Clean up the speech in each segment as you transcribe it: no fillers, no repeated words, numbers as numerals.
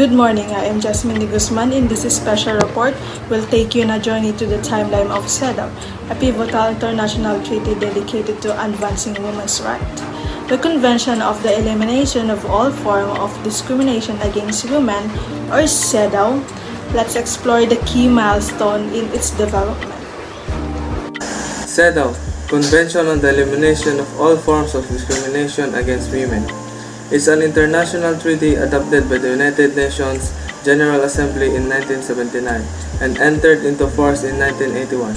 Good morning, I am Jasmine de Guzman. In this special report, we'll take you on a journey to the timeline of CEDAW, a pivotal international treaty dedicated to advancing women's rights. The Convention of the Elimination of All Forms of Discrimination Against Women, or CEDAW. Let's explore the key milestone in its development. CEDAW, Convention on the Elimination of All Forms of Discrimination Against Women, is an international treaty adopted by the United Nations General Assembly in 1979 and entered into force in 1981.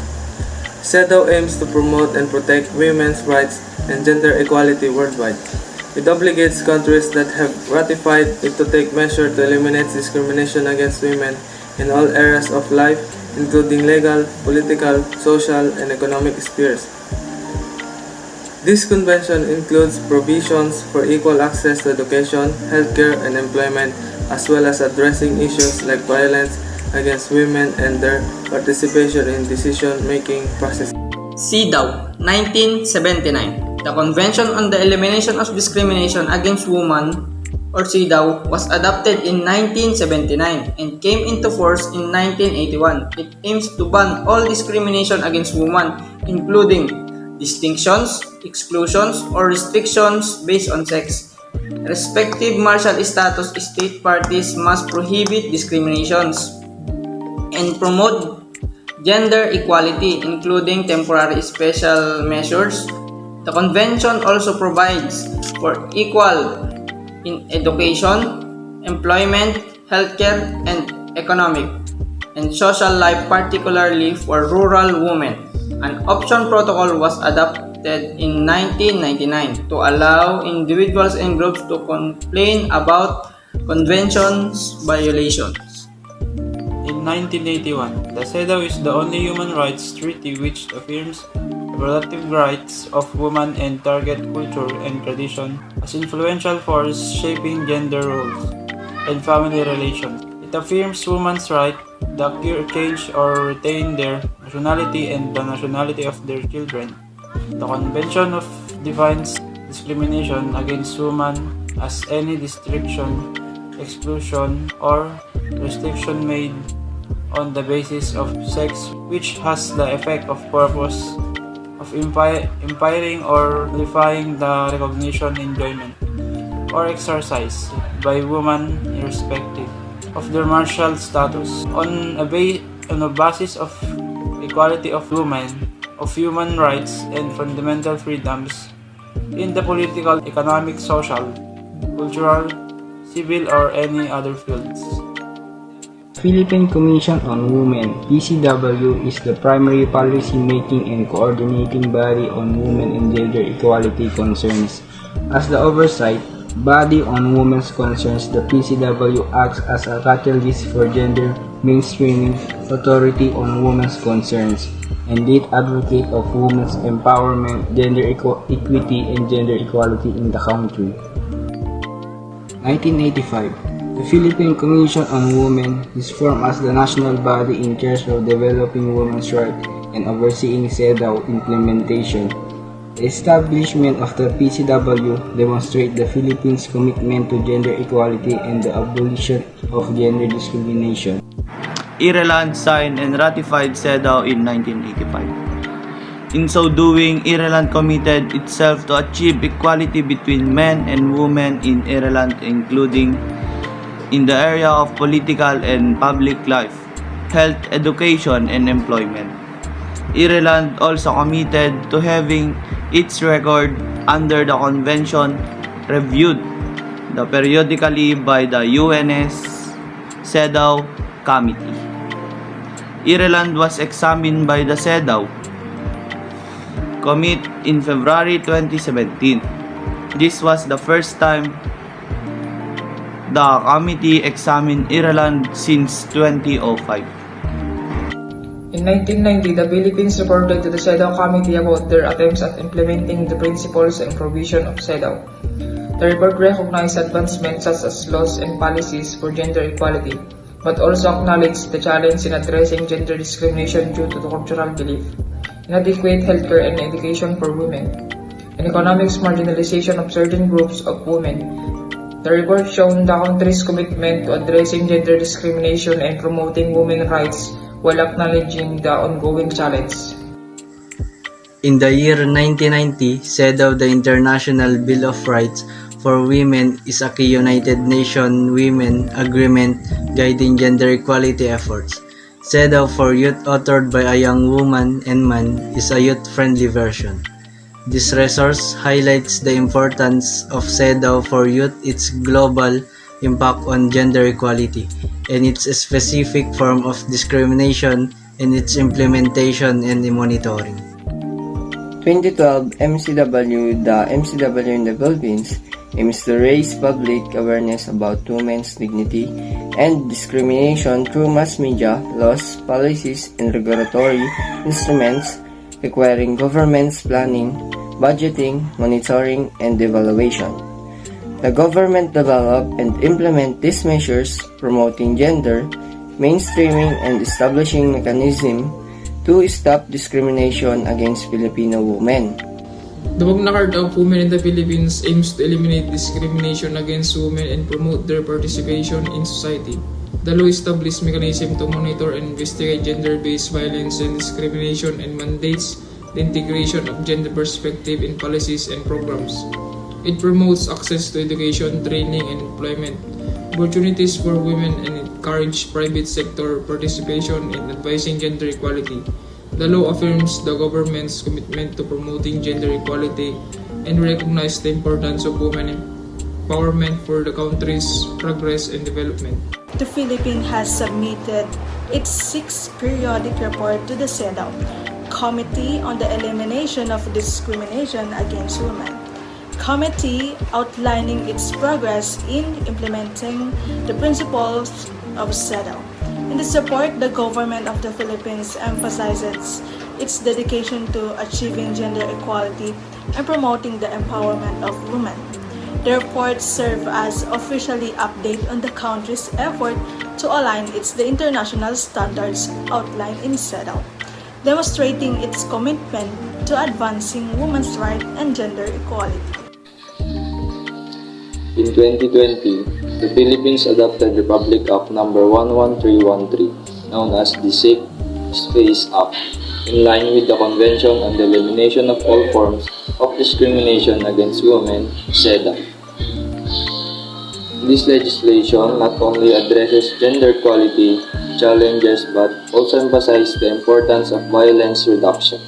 CEDAW aims to promote and protect women's rights and gender equality worldwide. It obligates countries that have ratified it to take measures to eliminate discrimination against women in all areas of life, including legal, political, social, and economic spheres. This convention includes provisions for equal access to education, healthcare, and employment, as well as addressing issues like violence against women and their participation in decision-making processes. CEDAW, 1979. The Convention on the Elimination of Discrimination Against Women, or CEDAW, was adopted in 1979 and came into force in 1981. It aims to ban all discrimination against women, including distinctions, exclusions, or restrictions based on sex. Respective martial status state parties must prohibit discriminations and promote gender equality, including temporary special measures. The convention also provides for equal in education, employment, healthcare, and economic and social life, particularly for rural women. An option protocol was adopted in 1999 to allow individuals and groups to complain about convention's violations. In 1981, the CEDAW is the only human rights treaty which affirms the reproductive rights of women and target culture and tradition as influential force shaping gender roles and family relations. It affirms women's right to acquire, change, or retain their nationality and the nationality of their children. The Convention defines discrimination against women as any restriction, exclusion, or restriction made on the basis of sex which has the effect of purpose of impairing or nullifying the recognition, enjoyment, or exercise by women irrespective of their martial status on a basis of equality of women, of human rights and fundamental freedoms in the political, economic, social, cultural, civil, or any other fields. Philippine Commission on Women (PCW) is the primary policy-making and coordinating body on women and gender equality concerns. As the oversight body on women's concerns, the PCW acts as a catalyst for gender mainstreaming, authority on women's concerns, and lead advocate of women's empowerment, gender equity, and gender equality in the country. 1985. The Philippine Commission on Women is formed as the national body in charge of developing women's rights and overseeing CEDAW implementation. The establishment of the PCW demonstrates the Philippines' commitment to gender equality and the abolition of gender discrimination. Ireland signed and ratified CEDAW in 1985. In so doing, Ireland committed itself to achieve equality between men and women in Ireland, including in the area of political and public life, health, education, and employment. Ireland also committed to having its record under the convention reviewed periodically by the UN's CEDAW Committee. Ireland was examined by the CEDAW Committee in February 2017. This was the first time the committee examined Ireland since 2005. In 1990, the Philippines reported to the CEDAW Committee about their attempts at implementing the principles and provision of CEDAW. The report recognized advancements such as laws and policies for gender equality, but also acknowledged the challenge in addressing gender discrimination due to the cultural belief, inadequate healthcare and education for women, and economic marginalization of certain groups of women, The report shown the country's commitment to addressing gender discrimination and promoting women's rights while acknowledging the ongoing challenge. In the year 1990, CEDAW, the International Bill of Rights for Women, is a key United Nations Women Agreement guiding gender equality efforts. CEDAW for Youth, authored by a young woman and man, is a youth-friendly version. This resource highlights the importance of CEDAW for youth, its global impact on gender equality, and its specific form of discrimination, and its implementation and monitoring. 2012 MCW, the MCW in the Philippines, aims to raise public awareness about women's dignity and discrimination through mass media, laws, policies, and regulatory instruments requiring government's planning, budgeting, monitoring, and evaluation. The government develop and implement these measures promoting gender mainstreaming and establishing mechanisms to stop discrimination against Filipino women. The Magna Carta of Women in the Philippines aims to eliminate discrimination against women and promote their participation in society. The law establishes mechanisms to monitor and investigate gender-based violence and discrimination and mandates the integration of gender perspective in policies and programs. It promotes access to education, training, and employment opportunities for women and encourages private sector participation in advancing gender equality. The law affirms the government's commitment to promoting gender equality and recognizes the importance of women empowerment for the country's progress and development. The Philippines has submitted its 6th periodic report to the CEDAW, Committee on the Elimination of Discrimination Against Women. Committee outlining its progress in implementing the principles of CEDAW. In this report, the government of the Philippines emphasizes its dedication to achieving gender equality and promoting the empowerment of women. The report serves as officially update on the country's effort to align the international standards outlined in CEDAW, demonstrating its commitment to advancing women's rights and gender equality. In 2020, the Philippines adopted Republic Act No. 11313, known as the Safe Space Act, in line with the Convention on the Elimination of All Forms of Discrimination Against Women, CEDAW. This legislation not only addresses gender equality challenges but also emphasizes the importance of violence reduction.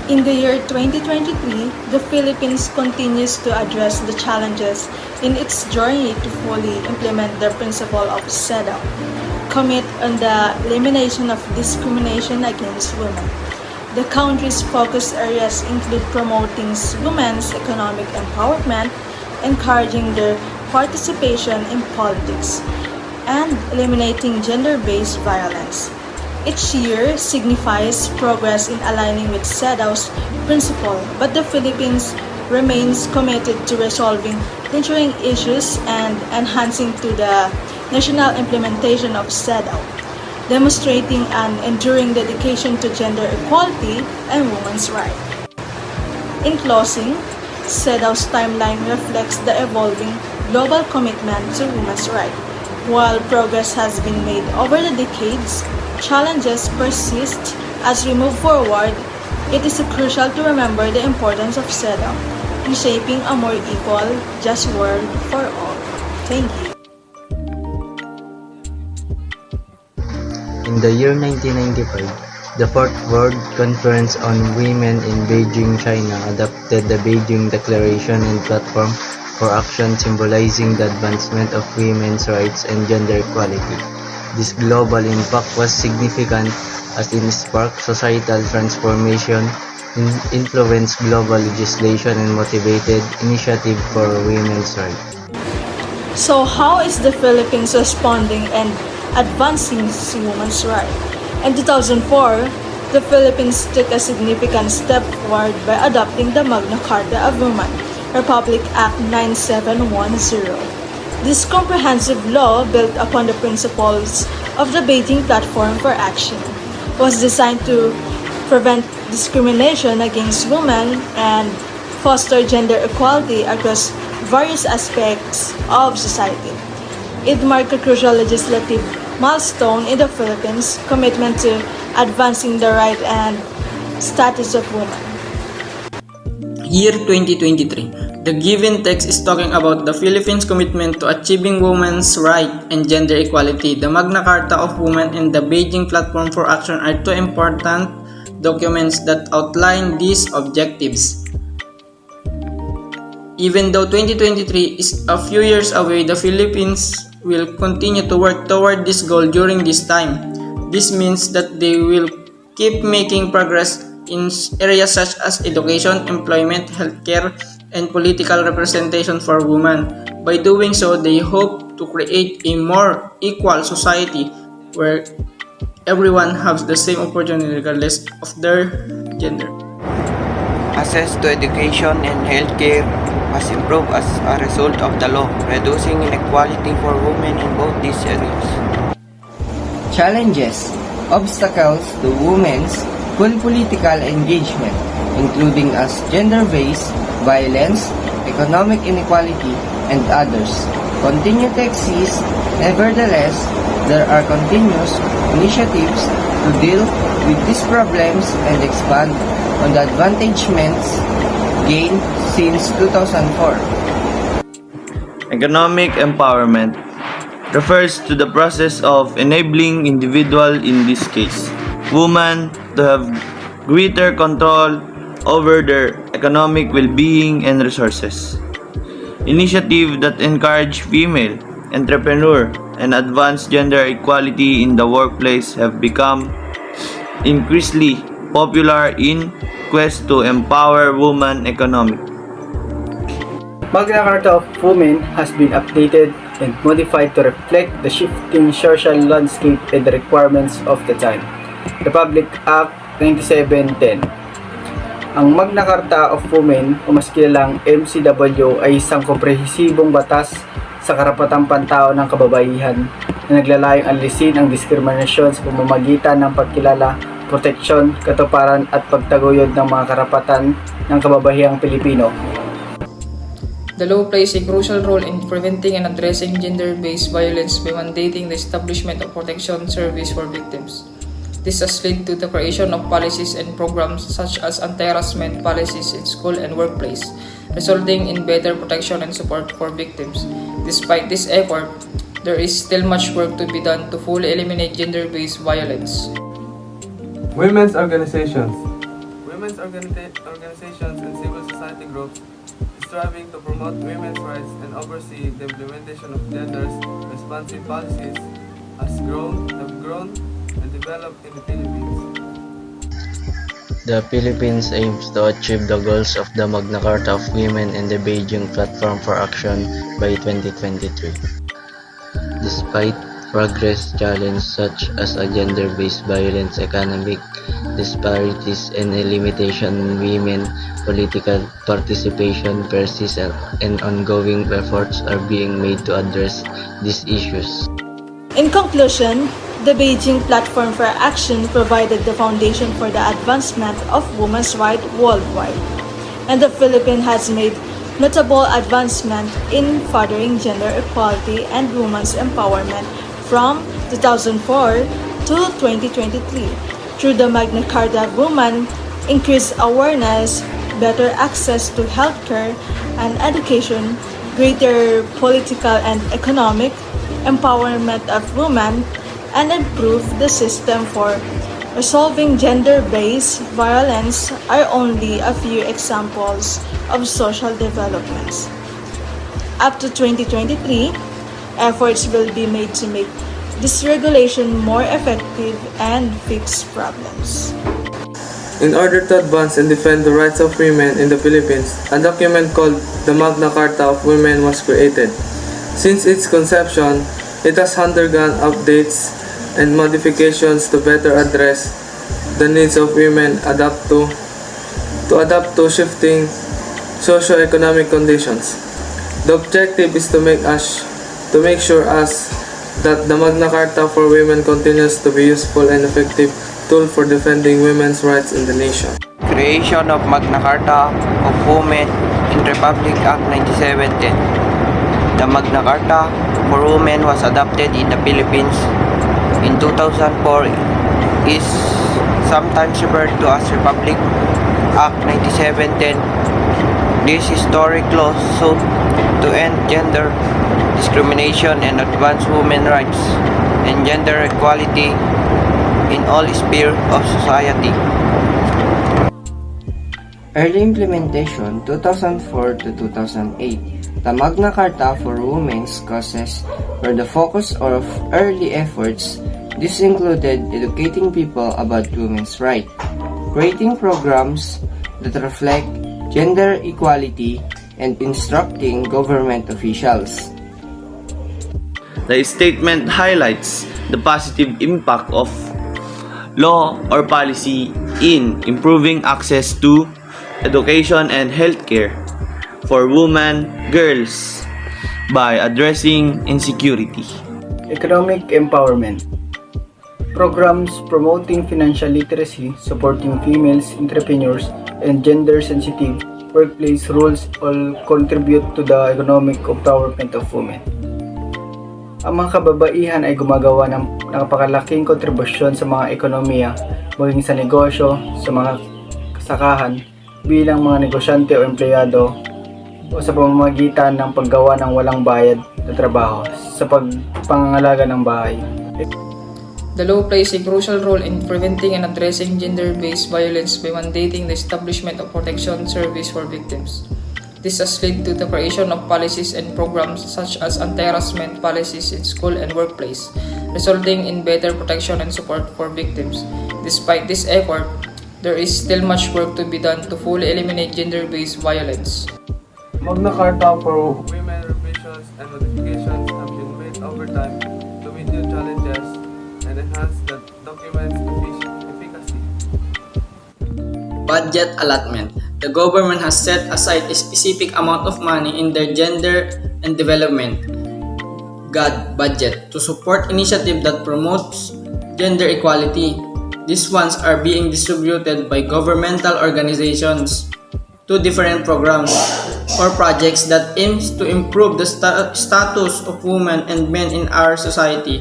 In the year 2023, the Philippines continues to address the challenges in its journey to fully implement the principle of CEDAW, commit on the elimination of discrimination against women. The country's focus areas include promoting women's economic empowerment, encouraging their participation in politics, and eliminating gender-based violence. Each year signifies progress in aligning with CEDAW's principle, but the Philippines remains committed to resolving lingering issues and enhancing to the national implementation of CEDAW, demonstrating an enduring dedication to gender equality and women's rights. In closing, CEDAW's timeline reflects the evolving global commitment to women's rights. While progress has been made over the decades, challenges persist. As we move forward, it is crucial to remember the importance of CEDAW in shaping a more equal, just world for all. Thank you. In the year 1995, the Fourth World Conference on Women in Beijing, China adopted the Beijing Declaration and Platform for Action symbolizing the advancement of women's rights and gender equality. This global impact was significant as it sparked societal transformation, influenced global legislation, and motivated initiative for women's rights. So how is the Philippines responding and advancing women's rights? In 2004, the Philippines took a significant step forward by adopting the Magna Carta of Women, Republic Act 9710. This comprehensive law, built upon the principles of the Beijing Platform for Action, was designed to prevent discrimination against women and foster gender equality across various aspects of society. It marked a crucial legislative milestone in the Philippines' commitment to advancing the right and status of women. Year 2023. The given text is talking about the Philippines' commitment to achieving women's rights and gender equality. The Magna Carta of Women and the Beijing Platform for Action are two important documents that outline these objectives. Even though 2023 is a few years away, the Philippines will continue to work toward this goal during this time. This means that they will keep making progress in areas such as education, employment, healthcare, and political representation for women. By doing so, they hope to create a more equal society where everyone has the same opportunity regardless of their gender. Access to education and healthcare has improved as a result of the law, reducing inequality for women in both these areas. Challenges, obstacles to women's full political engagement, including as gender-based violence, economic inequality, and others, continue to exist. Nevertheless, there are continuous initiatives to deal with these problems and expand on the advancements gained since 2004. Economic empowerment refers to the process of enabling individual, in this case, women, to have greater control over their economic well-being and resources. Initiatives that encourage female entrepreneur and advance gender equality in the workplace have become increasingly popular in quest to empower women economically. Magna Carta of Women has been updated and modified to reflect the shifting social landscape and the requirements of the time. Republic Act 9710. Ang Magna Carta of Women o mas kilalang MCW ay isang komprehensibong batas sa karapatang pantao ng kababaihan na naglalayong alisin ang diskriminasyon sa pamamagitan ng pagkilala, proteksyon, katuparan at pagtaguyod ng mga karapatan ng kababaihang Pilipino. The law plays a crucial role in preventing and addressing gender-based violence by mandating the establishment of protection service for victims. This has led to the creation of policies and programs such as anti-harassment policies in school and workplace, resulting in better protection and support for victims. Despite this effort, there is still much work to be done to fully eliminate gender-based violence. Women's organizations. Women's organizations and civil society groups striving to promote women's rights and oversee the implementation of gender-responsive policies have grown and developed in the Philippines. The Philippines aims to achieve the goals of the Magna Carta of Women and the Beijing Platform for Action by 2023. Despite progress challenges such as a gender-based violence, economic disparities, and a limitation in women political participation persist, and ongoing efforts are being made to address these issues. In conclusion, the Beijing Platform for Action provided the foundation for the advancement of women's rights worldwide, and the Philippines has made notable advancement in furthering gender equality and women's empowerment from 2004 to 2023 through the Magna Carta. Women increased awareness, better access to healthcare and education, greater political and economic empowerment of women, and improve the system for resolving gender-based violence are only a few examples of social developments. Up to 2023, efforts will be made to make this regulation more effective and fix problems. In order to advance and defend the rights of women in the Philippines, a document called the Magna Carta of Women was created. Since its conception, it has undergone updates and modifications to better address the needs of women adapt to shifting socio-economic conditions. The objective is to make sure that the Magna Carta for Women continues to be useful and effective tool for defending women's rights in the nation. Creation of Magna Carta of Women in Republic Act 9710. The Magna Carta for Women was adopted in the Philippines in 2004, is sometimes referred to as Republic Act 9710. This historic law sought to end gender discrimination and advance women's rights and gender equality in all spheres of society. Early implementation 2004 to 2008. The Magna Carta for Women's Causes were the focus of early efforts. This included educating people about women's rights, creating programs that reflect gender equality, and instructing government officials. The statement highlights the positive impact of law or policy in improving access to education and healthcare for women, girls, by addressing insecurity. Economic empowerment. Programs promoting financial literacy, supporting females entrepreneurs, and gender-sensitive workplace rules all contribute to the economic empowerment of women. Ang mga kababaihan ay gumagawa ng napakalaking kontribusyon sa mga ekonomiya, maging sa negosyo, sa mga kasakahan, bilang mga negosyante o empleyado, o sa pamamagitan ng paggawa ng walang bayad na trabaho sa pangangalaga ng bahay. The law plays a crucial role in preventing and addressing gender-based violence by mandating the establishment of protection service for victims. This has led to the creation of policies and programs such as anti-harassment policies in school and workplace, resulting in better protection and support for victims. Despite this effort, there is still much work to be done to fully eliminate gender-based violence. Magna Carta for women revisions and modifications have been made over time to meet new challenges and enhance the document's efficacy. Budget allotment. The government has set aside a specific amount of money in their gender and development budget to support initiatives that promotes gender equality. These funds are being distributed by governmental organizations to different programs or projects that aims to improve the status of women and men in our society.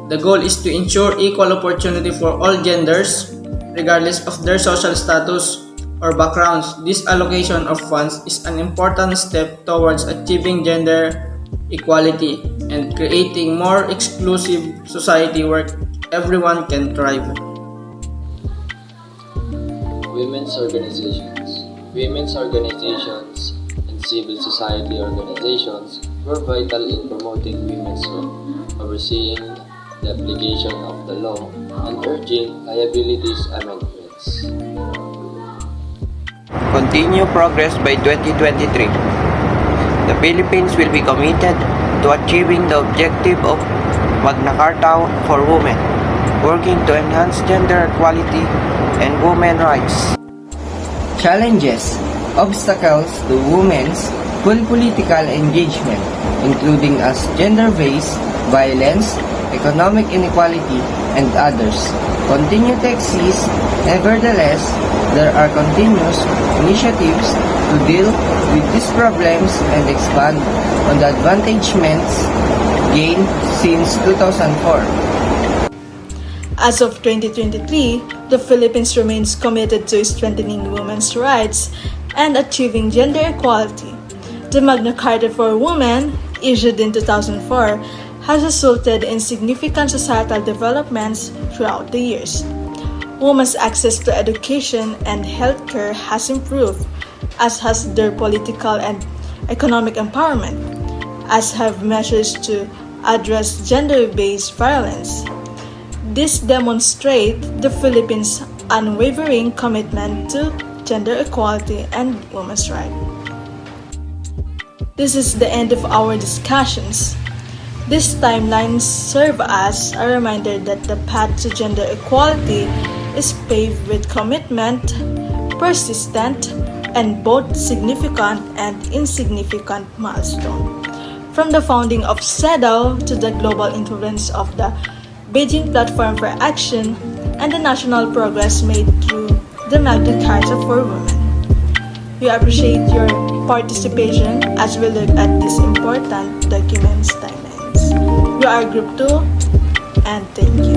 The goal is to ensure equal opportunity for all genders, regardless of their social status or backgrounds. This allocation of funds is an important step towards achieving gender equality and creating more inclusive society where everyone can thrive. Women's organizations. Women's organizations and civil society organizations were vital in promoting women's work, overseeing the application of the law, and urging liabilities amendments. Continue progress by 2023. The Philippines will be committed to achieving the objective of Magna Carta for Women, working to enhance gender equality and women's rights. Challenges, obstacles to women's full political engagement, including as gender-based violence, economic inequality, and others, continue to exist. Nevertheless, there are continuous initiatives to deal with these problems and expand on the advancements gained since 2004. As of 2023, the Philippines remains committed to strengthening women's rights and achieving gender equality. The Magna Carta for Women, issued in 2004, has resulted in significant societal developments throughout the years. Women's access to education and healthcare has improved, as has their political and economic empowerment, as have measures to address gender-based violence. This demonstrates the Philippines' unwavering commitment to gender equality and women's rights. This is the end of our discussions. These timelines serve as a reminder that the path to gender equality is paved with commitment, persistent, and both significant and insignificant milestones. From the founding of CEDAW to the global influence of the Beijing Platform for Action and the national progress made through the Magna Carta for Women. We appreciate your participation as we look at these important documents timelines. We are Group 2 and thank you.